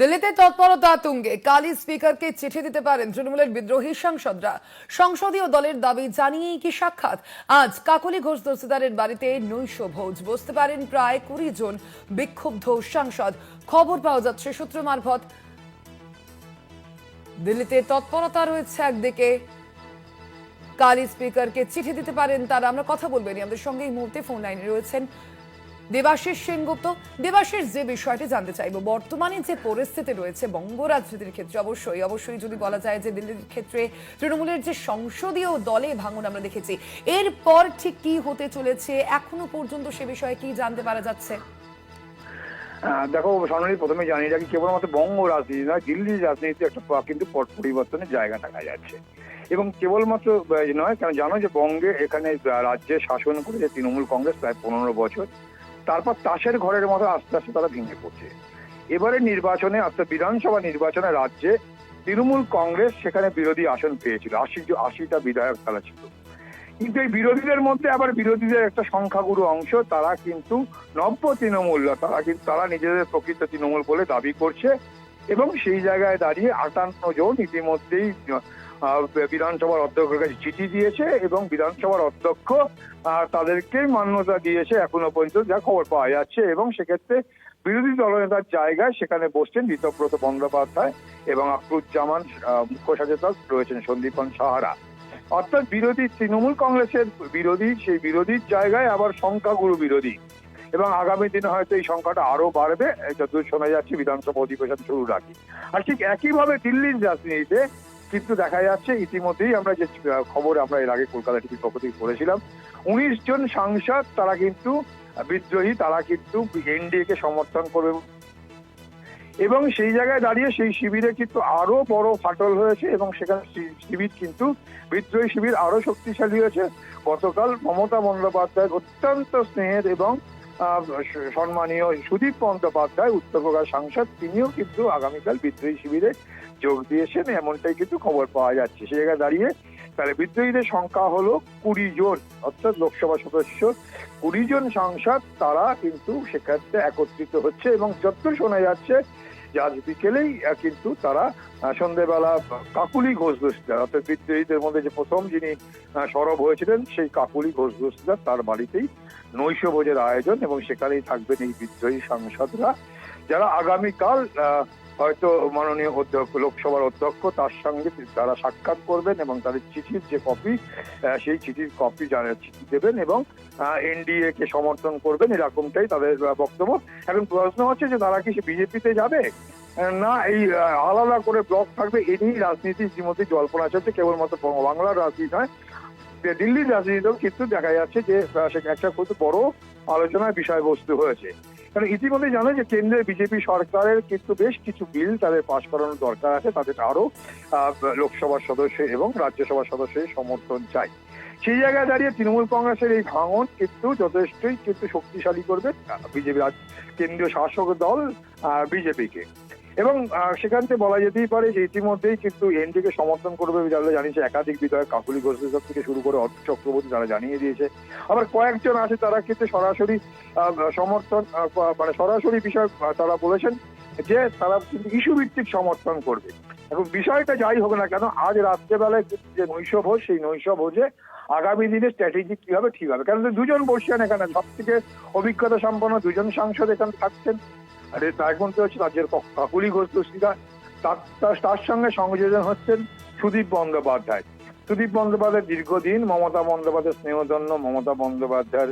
দিল্লিতে তৎপরতা তুঙ্গে কালই স্পিকারকে চিঠি দিতে পারেন তৃণমূলের বিদ্রোহী সাংসদরা। সংসদীয় দলের দাবি জানিয়েই কি সাক্ষাৎ? আজ কাকলি ঘোষ দস্তিদারের বাড়িতে নৈশ ভোজ, বসতে পারেন প্রায় 20 জন বিক্ষুব্ধ সাংসদ। খবর পাওয়া যাচ্ছে সূত্র মারফত। দিল্লিতে তৎপরতা রয়েছে একদিকে, কালই স্পিকারকে চিঠি দিতে পারেন তারা। আমরা কথা বলবেন, আমাদের সঙ্গে এই মুহূর্তে ফোন লাইনে রয়েছেন দেবাশিস সেনগুপ্ত। দেবাশিস, যে বিষয়টি জানতে চাইবো, বর্তমানে যে পরিস্থিতি রয়েছে বঙ্গ রাজনীতির ক্ষেত্রে, অবশ্যই যদি বলা যায় যে দিল্লির ক্ষেত্রে তৃণমূলের যে সংসদীয় দলে ভাঙন আমরা দেখেছি, এরপর ঠিক কি হতে চলেছে এখনো পর্যন্ত সে বিষয়ে কি জানতে পারা যাচ্ছে? দেখো স্বর্ণালী, প্রথমে জানিয়ে রাখি, কেবলমাত্র বঙ্গ রাজনীতি নয়, দিল্লির রাজনীতিতে একটা কিন্তু পট পরিবর্তনের জায়গা দেখা যাচ্ছে। এবং কেবলমাত্র নয়, কারণ জানো যে বঙ্গে এখানে রাজ্যে শাসন করেছে তৃণমূল কংগ্রেস প্রায় 15 বছর। তারপর তাসের ঘরের মতো আস্তে আস্তে তারা ভেঙে পড়ছে। এবারে নির্বাচনে, অর্থাৎ বিধানসভা নির্বাচনে রাজ্যে তৃণমূল কংগ্রেস সেখানে বিরোধী আসন পেয়েছিল, 80টা বিধায়ক তারা ছিল। কিন্তু এই বিরোধীদের মধ্যে আবার বিরোধীদের একটা সংখ্যাগুরু অংশ, তারা কিন্তু নব্য তৃণমূল, তারা নিজেদের প্রকৃত তৃণমূল বলে দাবি করছে। এবং সেই জায়গায় দাঁড়িয়ে 58 জন ইতিমধ্যেই বিধানসভার অধ্যক্ষের কাছে চিঠি দিয়েছে এবং বিধানসভার অধ্যক্ষ তাদেরকে মান্যতা দিয়েছে এখনো পর্যন্ত, যা খবর পাওয়া যাচ্ছে। এবং সেক্ষেত্রে বিরোধী দলনেতার জায়গায় সেখানে বসছেন ঋতব্রত বন্দ্যোপাধ্যায় এবং আক্রুজ্জামান, মুখ্য সচেতক রয়েছেন সন্দীপন সাহারা। অর্থাৎ বিরোধী তৃণমূল কংগ্রেসের বিরোধী, সেই বিরোধীর জায়গায় আবার সংখ্যাগুরু বিরোধী। এবং আগামী দিনে হয়তো এই সংখ্যাটা আরো বাড়বে, যতদূর শোনা যাচ্ছে বিধানসভা অধিবেশন শুরুর আগে। আর ঠিক একইভাবে দিল্লির রাজনীতিতে কিন্তু দেখা যাচ্ছে, ইতিমধ্যেই আমরা যে খবর আমরা এর আগে কলকাতা টিভির পক্ষ থেকে করেছিলাম, 19 জন সাংসদ তারা কিন্তু বিদ্রোহী, তারা কিন্তু এনডিএ কে সমর্থন করবে। এবং সেই জায়গায় দাঁড়িয়ে সেই শিবিরে কিন্তু আরো বড় ফাটল হয়েছে এবং সেখানে শিবির কিন্তু বিদ্রোহী শিবির আরো শক্তিশালী হয়েছে। গতকাল মমতা বন্দ্যোপাধ্যায়ের অত্যন্ত স্নেহের এবং সম্মানীয় সুদীপ বন্দ্যোপাধ্যায়, উত্তরবঙ্গের সাংসদ, তিনিও কিন্তু আগামীকাল বিদ্রোহী শিবিরে যোগ দিয়েছেন, এমনটাই কিন্তু খবর পাওয়া যাচ্ছে। সেই জায়গায় দাঁড়িয়ে তাহলে বিদ্রোহীদের সংখ্যা হলো 20 জন, অর্থাৎ লোকসভা সদস্য 20 জন সাংসদ তারা কিন্তু সেক্ষেত্রে একত্রিত হচ্ছে। এবং যতদূর শোনা যাচ্ছে যে আজ বিকেলেই কিন্তু তারা সন্ধ্যেবেলা কাকুলি ঘোষ দস্তিদার, অর্থাৎ বিদ্রোহীদের মধ্যে যে প্রথম যিনি সরব হয়েছিলেন সেই কাকুলি ঘোষ দস্তিদার, তার বাড়িতেই নৈশ ভোজের আয়োজন। এবং সেখানেই থাকবেন এই বিদ্রোহী সাংসদরা, যারা আগামীকাল হয়তো মাননীয় লোকসভার অধ্যক্ষ তার সঙ্গে তারা সাক্ষাৎ করবেন এবং তাদের চিঠির যে কপি, সেই চিঠির কপি চিঠি দেবেন এবং এনডিএ কে সমর্থন করবেন, এরকমটাই তাদের বক্তব্য। এখন প্রশ্ন হচ্ছে যে তারা কি বিজেপিতে যাবে না এই আলাদা করে ব্লক থাকবে, এই নিয়েই রাজনীতি ইতিমধ্যে জল্পনা চলছে। কেবলমাত্র বাংলার রাজনীতি নয়, দিল্লির রাজনীতিতেও কিন্তু দেখা যাচ্ছে যে একটা খুব বড় আলোচনার বিষয়বস্তু হয়েছে। কারণ ইতিমধ্যে জানো যে কেন্দ্রের বিজেপি সরকারের কিন্তু বেশ কিছু বিল তাদের পাশ করানোর দরকার আছে, তাদের আরো লোকসভার সদস্য এবং রাজ্যসভার সদস্যের সমর্থন চাই। সেই জায়গায় দাঁড়িয়ে তৃণমূল কংগ্রেসের এই ভাঙন কিন্তু যথেষ্টই কিন্তু শক্তিশালী করবে বিজেপি কেন্দ্রীয় শাসক দল বিজেপিকে। এবং সেখান থেকে বলা যেতেই পারে যে ইতিমধ্যেই কিন্তু এনডিকে সমর্থন করবে যারা জানিয়েছে একাধিক বিধায়ক, কাকুলি ঘোষ থেকে শুরু করে অর্থ চক্রবর্তী তারা জানিয়ে দিয়েছে। আবার কয়েকজন আছে তারা কিন্তু সরাসরি সমর্থন, মানে সরাসরি বিষয় তারা বলেছেন যে তারা কিন্তু ইস্যু ভিত্তিক সমর্থন করবে। এবং বিষয়টা যাই হোক না কেন, আজ রাত্রেবেলায় যে নৈশ ভোজ, সেই নৈশ ভোজে আগামী দিনে স্ট্র্যাটেজি কি হবে ঠিক হবে। কারণ দুজন বসছেন এখানে, সব থেকে অভিজ্ঞতা সম্পন্ন দুজন সাংসদ এখানে থাকছেন। আর তার মধ্যে হচ্ছে রাজ্যের কাকুলি ঘোষ দস্তিদার, তার সঙ্গে সংযোজন হচ্ছেন সুদীপ বন্দ্যোপাধ্যায়। সুদীপ বন্দ্যোপাধ্যায় দীর্ঘদিন মমতা বন্দ্যোপাধ্যায় স্নেহধন্য, মমতা বন্দ্যোপাধ্যায়ের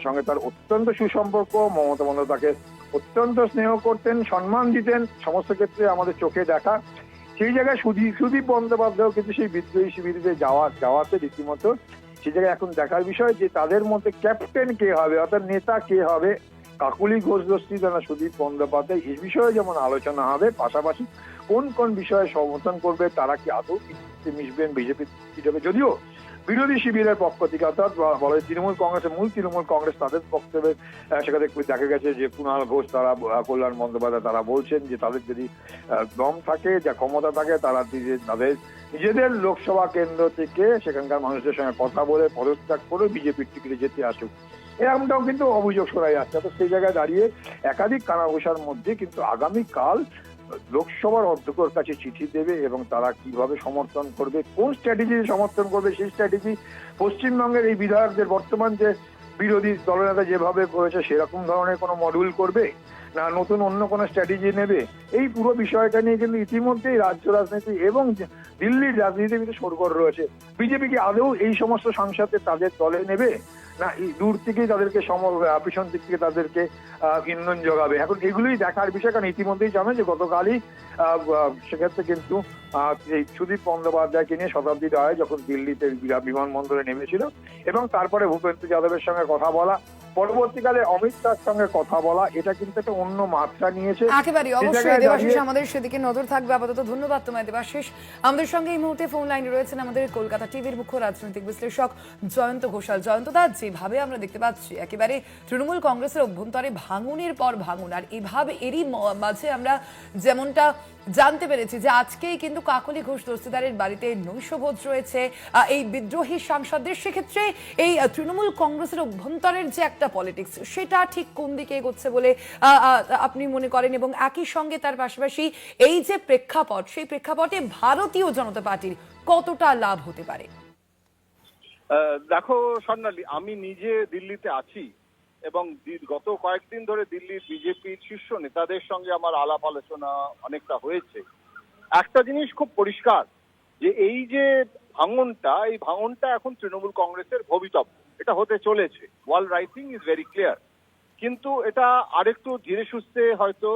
সঙ্গে তার অত্যন্ত সুসম্পর্ক। মমতা বন্দ্যোপাধ্যায় তাকে অত্যন্ত স্নেহ করতেন, সম্মান দিতেন, সমস্ত ক্ষেত্রে আমাদের চোখে দেখা। সেই জায়গায় সুদীপ বন্দ্যোপাধ্যায়ও কিন্তু সেই বিদ্রোহী শিবিরে যাওয়াতে রীতিমতো সেই জায়গায় এখন দেখার বিষয় যে তাদের মধ্যে ক্যাপ্টেন কে হবে, অর্থাৎ নেতা কে হবে, কাকুলি ঘোষ দস্তিদার না সুদীপ বন্দ্যোপাধ্যায়, এই বিষয়ে যেমন আলোচনা হবে। পাশাপাশি কোন কোন বিষয়ে সমর্থন করবে, তারা কি আদৌ মিশবেন বিজেপি হিসেবে। যদিও বিরোধী শিবিরের পক্ষ থেকে, অর্থাৎ বলে তৃণমূল কংগ্রেসের মূল তৃণমূল কংগ্রেস, তাদের বক্তব্যে সেখানে দেখা গেছে যে কুণাল ঘোষ, তারা কল্যাণ বন্দ্যোপাধ্যায় তারা বলছেন যে তাদের যদি দম থাকে, যা ক্ষমতা থাকে, তারা তাদের নিজেদের লোকসভা কেন্দ্র থেকে সেখানকার মানুষদের সঙ্গে কথা বলে পদত্যাগ করে বিজেপির টিকিটে যেতে আসুক। এরকমটাও কিন্তু অভিযোগ শোনা যাচ্ছে। তো সেই জায়গায় দাঁড়িয়ে একাধিক কানাঘুষার মধ্যে কিন্তু আগামীকাল লোকসভার অধ্যক্ষের কাছে চিঠি দেবে এবং তারা কিভাবে সমর্থন করবে, কোন স্ট্র্যাটেজি সমর্থন করবে, সেই স্ট্র্যাটেজি পশ্চিমবঙ্গের এই বিধায়কদের বর্তমান যে বিরোধী দলনেতা যেভাবে করেছে সেরকম ধরনের কোনো মডিউল করবে, না নতুন অন্য কোনো স্ট্র্যাটেজি নেবে, এই পুরো বিষয়টা নিয়ে কিন্তু ইতিমধ্যেই রাজ্য রাজনীতি এবং দিল্লির রাজনীতি কিন্তু সরগর রয়েছে। বিজেপি কি আদৌ এই সমস্ত সাংসদদের তাদের দলে নেবে, না এই দূর থেকেই তাদেরকে পিছন দিক থেকে তাদেরকে ইন্ধন যোগাবে? এখন এগুলোই দেখার বিষয়, কারণ ইতিমধ্যেই জানেন যে গতকালই সেক্ষেত্রে কিন্তু এই সুদীপ বন্দ্যোপাধ্যায়কে নিয়ে শতাব্দী রায় যখন দিল্লিতে বিমানবন্দরে নেমেছিল এবং তারপরে ভূপেন্দ্র যাদবের সঙ্গে কথা বলা, পরবর্তীকালে অমিত শাহর সঙ্গে কথা বলা, এটা কিন্তু একটা অন্য মাত্রা নিয়েছে। একেবারে অবশ্যই দেবাশিস, আমাদের সেদিকে নজর থাকবে। আপাতত ধন্যবাদ তোমায় দেবাশিস। আমাদের সঙ্গে এই মুহূর্তে ফোন লাইনে রয়েছেন আমাদের কলকাতা টিভির মুখ্য রাজনৈতিক বিশ্লেষক জয়ন্ত ঘোষাল। জয়ন্ত দা, যেভাবে আমরা দেখতে পাচ্ছি একেবারে তৃণমূল কংগ্রেসের অভ্যন্তরে ভাঙনের পর ভাঙন, আর এভাবে এরই মাঝে আমরা যেমনটা জানতে পেরেছি যে আজকেই কিন্তু কাকলি ঘোষ দস্তিদারের বাড়িতে নৈশভোজ রয়েছে এই বিদ্রোহী সাংসদদের। সেক্ষেত্রে এই তৃণমূল কংগ্রেসের অভ্যন্তরের যে একটা পলিটিক্স, সেটা ঠিক কোন দিকে এগোচ্ছে বলে আপনি মনে করেন? এবং একই সঙ্গে তার পাশাপাশি এই যে প্রেক্ষাপট, সেই প্রেক্ষাপটে ভারতীয় জনতা পার্টির কতটা লাভ হতে পারে? দেখো স্বর্ণালী, আমি নিজে দিল্লিতে আছি এবং গত কয়েকদিন ধরে দিল্লির বিজেপির শীর্ষ নেতাদের সঙ্গে আমার আলাপ আলোচনা অনেকটা হয়েছে। একটা জিনিস খুব পরিষ্কার যে এই যে ভাঙনটা, এই ভাঙনটা এখন তৃণমূল কংগ্রেসের ভবিতব্য, এটা হতে চলেছে। ওয়াল রাইটিং ইজ ভেরি ক্লিয়ার। কিন্তু এটা আরেকটু ধীরে সুস্থে হয়তো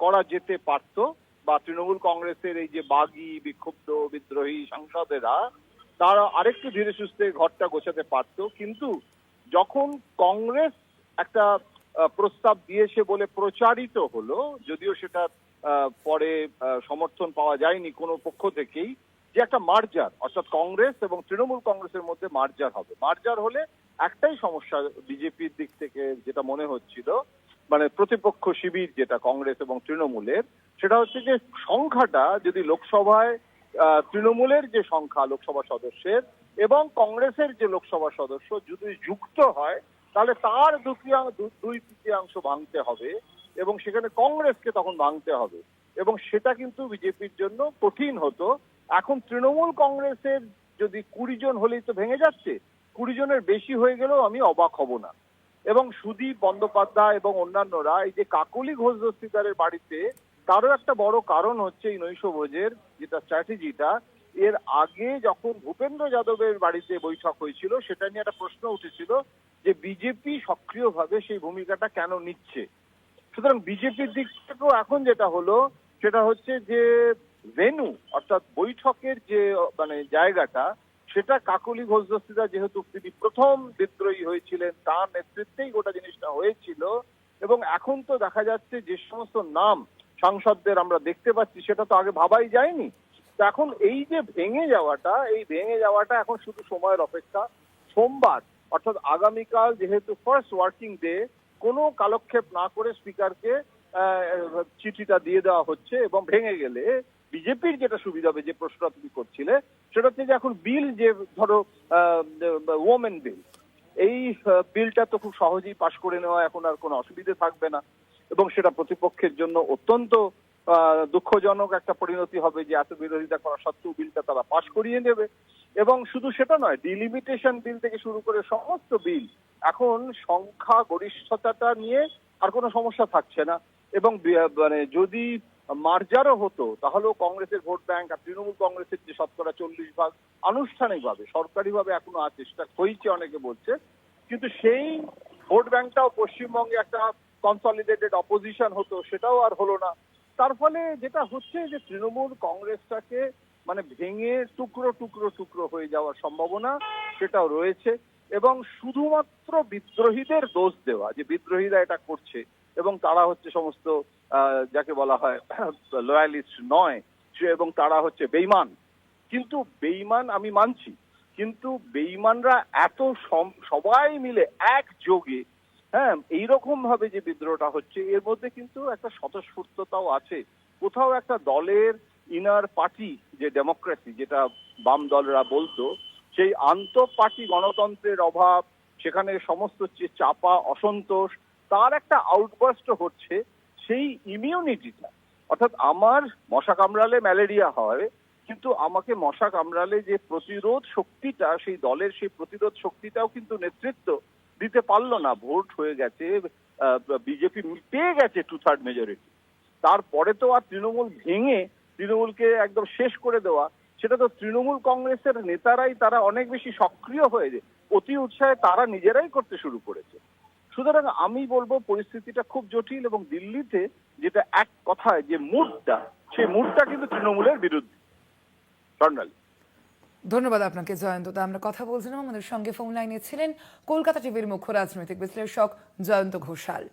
করা যেতে পারত, বা তৃণমূল কংগ্রেসের এই যে বাগী বিক্ষুব্ধ বিদ্রোহী সাংসদেরা তারা আরেকটু ধীরে সুস্থে ঘরটা গোছাতে পারত। কিন্তু যখন কংগ্রেস একটা প্রস্তাব দিয়েছে বলে প্রচারিত হলো, যদিও সেটা পরে সমর্থন পাওয়া যায়নি কোনো পক্ষ থেকেই, যে একটা মার্জার, অর্থাৎ কংগ্রেস এবং তৃণমূল কংগ্রেসের মধ্যে মার্জার হবে। মার্জার হলে একটাই সমস্যা বিজেপির দিক থেকে যেটা মনে হচ্ছিল, মানে প্রতিপক্ষ শিবির যেটা কংগ্রেস এবং তৃণমূলের, সেটা হচ্ছে যে সংখ্যাটা যদি লোকসভায় তৃণমূলের যে সংখ্যা লোকসভা সদস্যের এবং কংগ্রেসের যে লোকসভা সদস্য যদি যুক্ত হয়, তাহলে তার দুই তৃতীয়াংশ ভাঙতে হবে এবং সেখানে কংগ্রেসকে তখন ভাঙতে হবে, এবং সেটা কিন্তু বিজেপির জন্য কঠিন হতো। এখন তৃণমূল কংগ্রেসের যদি 20 জন হলেই তো ভেঙে যাচ্ছে, 20 জনের বেশি হয়ে গেলেও আমি অবাক হব না। এবং সুদীপ বন্দ্যোপাধ্যায় এবং অন্যান্যরা এই যে কাকলি ঘোষ দস্তিদারের বাড়িতে, তারও একটা বড় কারণ হচ্ছে এই নৈশভোজের যেটা স্ট্র্যাটেজিটা। এর আগে যখন ভূপেন্দ্র যাদবের বাড়িতে বৈঠক হয়েছিল, সেটা নিয়ে একটা প্রশ্ন উঠেছিল যে বিজেপি সক্রিয়ভাবে সেই ভূমিকাটা কেন নিচ্ছে। সুতরাং বিজেপির দিক থেকেও এখন যেটা হলো সেটা হচ্ছে যে ভেন্যু, অর্থাৎ বৈঠকের যে মানে জায়গাটা, সেটা কাকলি ঘোষ দস্তিদার, যেহেতু তিনি প্রথম বিদ্রোহী হয়েছিলেন, তার নেতৃত্বেই গোটা জিনিসটা হয়েছিল। এবং এখন তো দেখা যাচ্ছে যে সমস্ত নাম সাংসদদের আমরা দেখতে পাচ্ছি, সেটা তো আগে ভাবাই যায়নি। তো এখন এই যে ভেঙে যাওয়াটা, এই ভেঙে যাওয়াটা এখন শুধু সময়ের অপেক্ষা। সোমবার অর্থাৎ আগামীকাল যেহেতু ফার্স্ট ওয়ার্কিং ডে, কোনো কালক্ষেপ না করে স্পিকারকে চিঠিটা দিয়ে দেওয়া হচ্ছে। এবং ভেঙে গেলে বিজেপির যেটা সুবিধা হবে, যে প্রশ্নটা তুমি করছিলে, সেটা হচ্ছে যে এখন বিল, যে ধরো ওমেন বিল, এই বিলটা তো খুব সহজেই পাশ করে নেওয়া এখন আর কোনো অসুবিধে থাকবে না। এবং সেটা প্রতিপক্ষের জন্য অত্যন্ত দুঃখজনক একটা পরিণতি হবে যে এত বিরোধিতা করা সত্ত্বেও বিলটা তারা পাশ করিয়ে নেবে। এবং শুধু সেটা নয়, ডিলিমিটেশন বিল থেকে শুরু করে সমস্ত বিল এখন সংখ্যা গরিষ্ঠতা নিয়ে আর কোনো সমস্যা থাকছে না। এবং মানে যদি মার্জারও হতো, তাহলেও কংগ্রেসের ভোট ব্যাংক আর তৃণমূল কংগ্রেসের যে 40% আনুষ্ঠানিকভাবে সরকারিভাবে এখনো আছে, সেটা হয়েছে অনেকে বলছে, কিন্তু সেই ভোট ব্যাংকটাও পশ্চিমবঙ্গে একটা কনসলিডেটেড অপোজিশন হতো, সেটাও আর হলো না। তার ফলে যেটা হচ্ছে যে তৃণমূল কংগ্রেসটাকে মানে ভেঙে টুকরো টুকরো টুকরো হয়ে যাওয়ার সম্ভাবনা সেটাও রয়েছে। এবং শুধুমাত্র বিদ্রোহীদের দোষ দেওয়া, যে বিদ্রোহীরা এটা করছে এবং তারা হচ্ছে সমস্ত যাকে বলা হয় লয়ালিস্ট নয়, এবং তারা হচ্ছে বেঈমান। কিন্তু বেঈমান আমি মানছি, কিন্তু বেঈমানরা এত সবাই মিলে একযোগে, হ্যাঁ, এইরকম ভাবে যে বিদ্রোহটা হচ্ছে, এর মধ্যে কিন্তু একটা স্বতঃস্ফূর্ততাও আছে। কোথাও একটা দলের ইনার পার্টি যে ডেমোক্রেসি, যেটা বাম দলরা বলতো, সেই আন্তঃ পার্টি গণতন্ত্রের অভাব, সেখানে সমস্ত যে চাপা অসন্তোষ, তার একটা আউটবার্স্ট হচ্ছে সেই ইমিউনিটিটা। অর্থাৎ আমার মশা কামড়ালে ম্যালেরিয়া হয়, কিন্তু আমাকে মশা কামড়ালে যে প্রতিরোধ শক্তিটা, সেই দলের সেই প্রতিরোধ শক্তিটাও কিন্তু নেতৃত্ব দিতে পারলো না। ভোট হয়ে গেছে, বিজেপি পেয়ে গেছে 2/3 মেজরিটি, তারপরে তো আর তৃণমূল ভেঙে তৃণমূলকে একদম শেষ করে দেওয়া, সেটা তো তৃণমূল কংগ্রেসের নেতারাই তারা অনেক বেশি সক্রিয় হয়ে অতি উৎসাহে তারা নিজেরাই করতে শুরু করেছে। সুতরাং আমি বলবো পরিস্থিতিটা খুব জটিল, এবং দিল্লিতে যেটা এক কথায় যে মুডটা, সেই মুডটা কিন্তু তৃণমূলের বিরুদ্ধে। স্বর্ণালী, ধন্যবাদ আপনাকে জয়ন্তদা। আমরা কথা বলছিলাম, আমাদের সঙ্গে ফোন লাইনে ছিলেন কলকাতা টিভির মুখ্য রাজনৈতিক বিশ্লেষক জয়ন্ত ঘোষাল।